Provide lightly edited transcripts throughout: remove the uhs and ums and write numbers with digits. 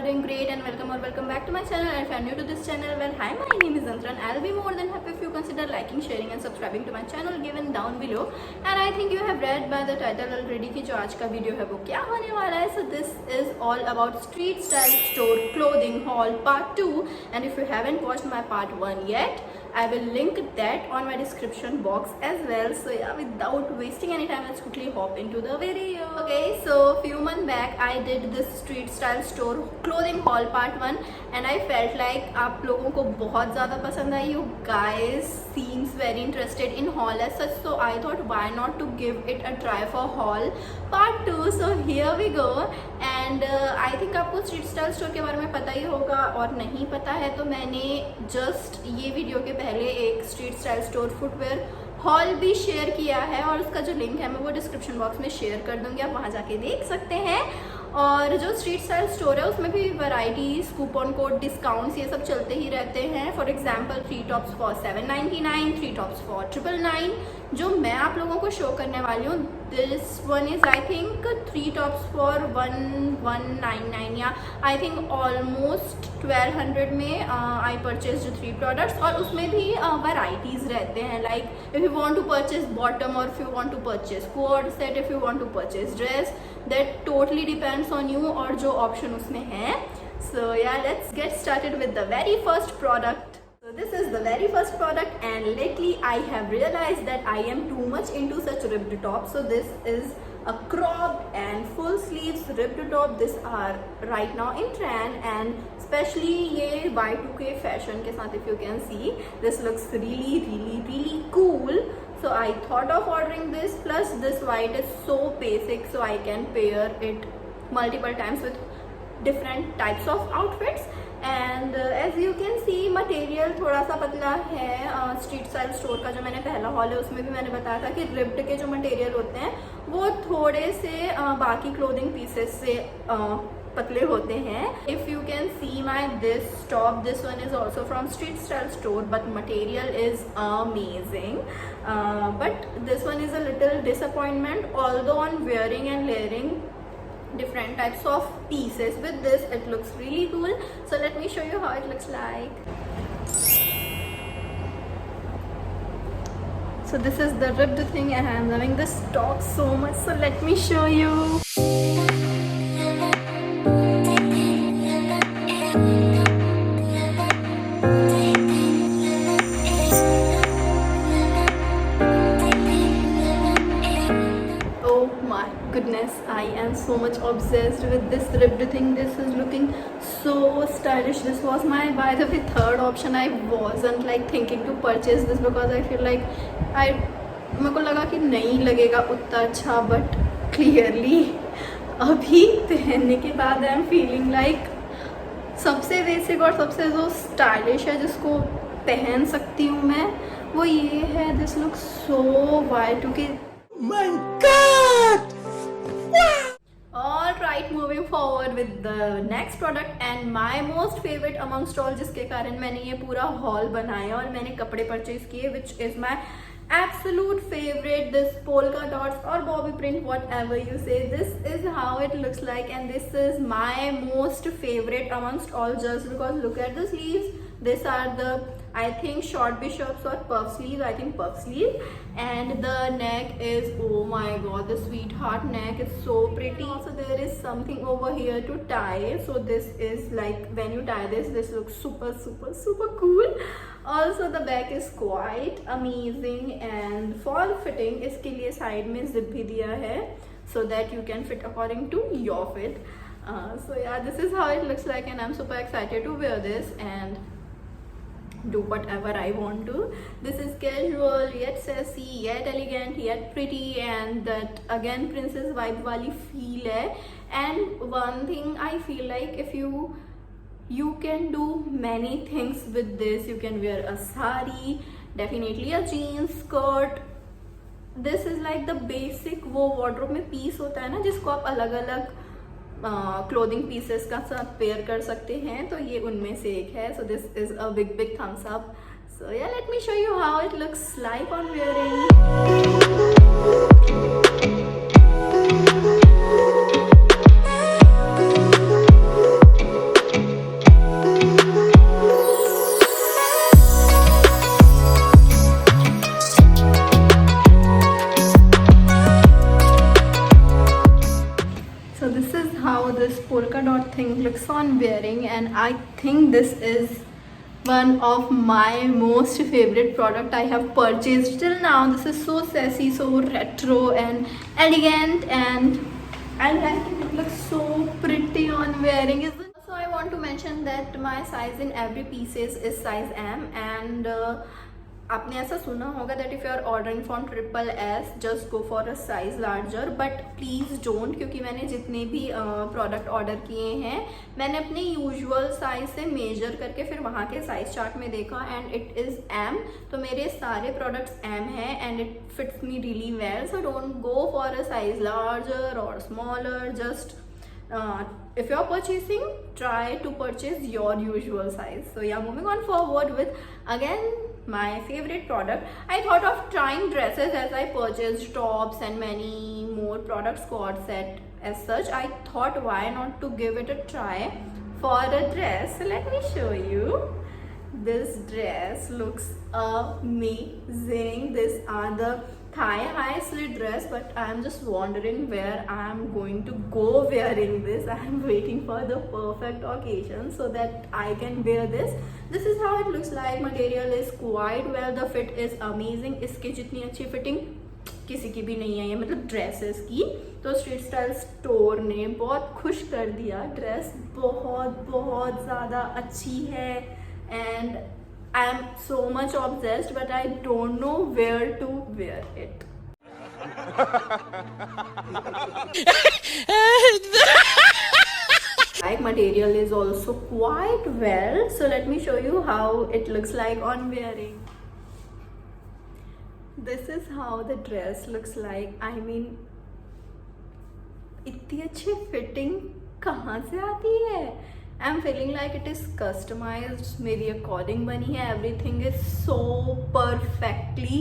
doing great and welcome back to my channel. And if you are new to this channel, well, hi, my name is Antran. I'll be more than happy if you consider liking, sharing and subscribing to my channel given down below. And I think you have read by the title already कि जो आज का video है वो क्या होने वाला है. So this is all about street style store clothing haul part 2. And if you haven't watched my part 1 yet, I will link that on my description box as well. So yeah, without wasting any time, let's quickly hop into the video. Okay, so few months back I did this street style store clothing haul part 1 and I felt like आप लोगों को बहुत ज़्यादा पसंद आई. You guys seems very interested in haul as such, so I thought why not to give it a try for haul part 2. So here we go. And I think आपको street style store के बारे में पता ही होगा, और नहीं पता है तो मैंने जस्ट ये वीडियो के पहले एक street style store footwear hall भी शेयर किया है और उसका जो लिंक है मैं वो डिस्क्रिप्शन बॉक्स में शेयर कर दूंगी, आप वहाँ जाके देख सकते हैं. और जो स्ट्रीट स्टाइल स्टोर है उसमें भी वैरायटीज, कूपन कोड, डिस्काउंट्स ये सब चलते ही रहते हैं. For example 3 tops for 799, 3 tops for 999. जो मैं आप लोगों को शो करने वाली हूँ, this one is I think 3 tops for 1199 या आई थिंक ऑलमोस्ट 1200 में आई परचेज 3 प्रोडक्ट्स. और उसमें भी वैरायटीज़ रहते हैं, like if you want to purchase bottom और if you want to purchase coord set, if you want to purchase dress, that totally depends on you और जो option उसमें है. So yeah let's get started with the very first product. So this is the very first product and lately I have realized that I am too much into such ripped tops. So this is a cropped and full sleeves ripped top. These are right now in trend and especially ये Y2K fashion के साथ, if you can see, this looks really cool. So I thought of ordering this, plus this white is so basic so I can pair it multiple times with different types of outfits. And as you can see material थोड़ा सा पतला है. Street style store का जो मैंने पहला hall है उसमें भी मैंने बताया था कि रिप्ड के जो मटेरियल होते हैं वो थोड़े से बाकी क्लोथिंग पीसेस से पतले होते हैं. If you can C my this top, this one is also from street style store but material is amazing. But this one is a little disappointment although on wearing and layering different types of pieces with this it looks really cool. So let me show you how it looks like. So this is the ripped thing and I am loving this top so much, so let me show you. Goodness, I am so much obsessed with this ripped thing. This is looking so stylish. This was my, by the way, third option. I wasn't like thinking to purchase this because I feel like मेरे को लगा कि नहीं लगेगा उतना अच्छा, but clearly अभी पहनने के बाद आई एम फीलिंग लाइक सबसे बेसिक और सबसे जो स्टाइलिश है जिसको पहन सकती हूँ मैं वो ये है. This looks so Y2K. My God! Alright, moving forward with the next product and my most favorite amongst all, जिसके कारण मैंने ये पूरा हॉल बनाया और मैंने कपड़े परचेज किए, which is my absolute favorite, this polka dots or bobby print, whatever you say. This is how it looks like and this is my most favorite amongst all, just because look at the sleeves. These are the, I think, short bishops or puff sleeves, I think puff sleeve. And the neck is, oh my god, the sweetheart neck is so pretty. Also there is something over here to tie, so this is like when you tie this looks super cool. Also the back is quite amazing and fall fitting. इसके लिए side में zip भी दिया है so that you can fit according to your fit. So yeah, this is how it looks like and I'm super excited to wear this and do whatever I want to. This is casual yet sassy yet elegant yet pretty and that again princess vibe wali feel hai. And one thing I feel like, if you can do many things with this. You can wear a sari, definitely a jeans, skirt. This is like the basic वो wardrobe में piece होता है ना जिसको आप अलग अलग clothing pieces का साथ पेयर कर सकते हैं, तो ये उनमें से एक है. So this is a big thumbs up. So yeah let me show you how it looks like on wearing. looks on wearing, and I think this is one of my most favorite product I have purchased till now. This is so sassy, so retro and elegant, and I like it. It looks so pretty on wearing, isn't it? So I want to mention that my size in every pieces is size M, and आपने ऐसा सुना होगा that if you are ordering from XXS just go for a size larger, but please don't, क्योंकि मैंने जितने भी product order किए हैं मैंने अपने यूजुअल साइज से मेजर करके फिर वहाँ के साइज चार्ट में देखा एंड इट इज़ M, तो मेरे सारे प्रोडक्ट्स M हैं and it fits me really well. So don't go for a size larger और smaller. Just if you're purchasing, try to purchase your usual size. So yeah, moving on forward with again my favorite product. I thought of trying dresses as I purchased tops and many more products, cord set as such. I thought why not to give it a try for a dress. So let me show you. This dress looks amazing. These are the thigh high slit dress, but I am just wondering where I am going to go wearing this. I am waiting for the perfect occasion so that I can wear this. This is how it looks like. Material is quite well. The fit is amazing. इसकी जितनी अच्छी fitting किसी की भी नहीं है ये, मतलब ड्रेसेस की. तो स्ट्रीट स्टाइल स्टोर ने बहुत खुश कर दिया. ड्रेस बहुत बहुत ज़्यादा अच्छी है and I am so much obsessed, but I don't know where to wear it. Like material is also quite well, so let me show you how it looks like on wearing. This is how the dress looks like. I mean, इतनी अच्छी fitting कहाँ से आती है? I'm feeling like it is customized, मेरी according बनी है. Everything is so perfectly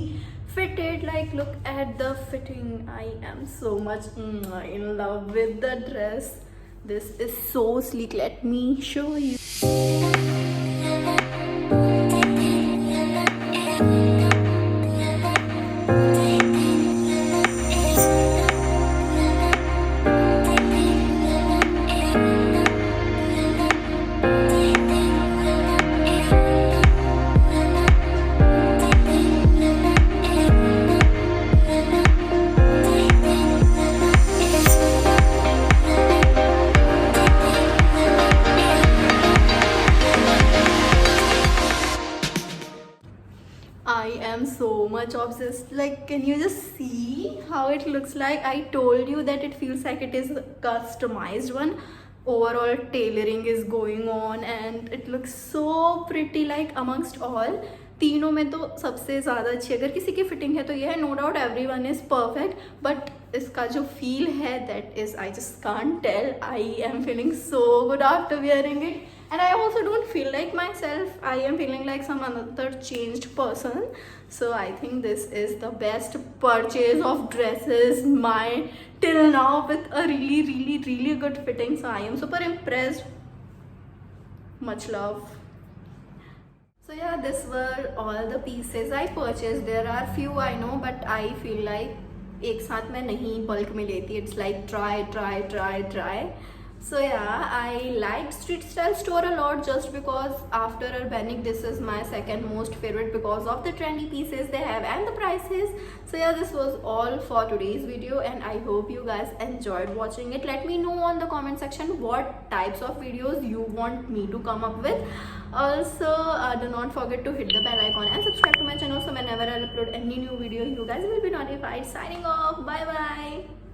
fitted. Like look at the fitting. I am so much in love with the dress. This is so sleek. Let me show you. I am so much obsessed. Like, can you just see how it looks like? I told you that it feels like it is a customized one. Overall tailoring is going on and it looks so pretty. Like amongst all, तीनों में तो सबसे ज़्यादा अच्छी अगर किसी की fitting है तो ये है. No doubt everyone is perfect, but इसका जो फील है that is I just can't tell. I am feeling so good after wearing it. And I also don't feel like myself. I am feeling like some another changed person. So I think this is the best purchase of dresses my till now, with a really good fitting. So I am super impressed. Much love. So yeah, this were all the pieces I purchased. There are few I know, but I feel like एक साथ में नहीं bulk में लेती. It's like try. So yeah, I liked Street Style Store a lot just because after Urbanic this is my second most favorite because of the trendy pieces they have and the prices. So yeah, this was all for today's video and I hope you guys enjoyed watching it. Let me know on the comment section what types of videos you want me to come up with. Also do not forget to hit the bell icon and subscribe to my channel so whenever I upload any new video you guys will be notified. Signing off, bye bye.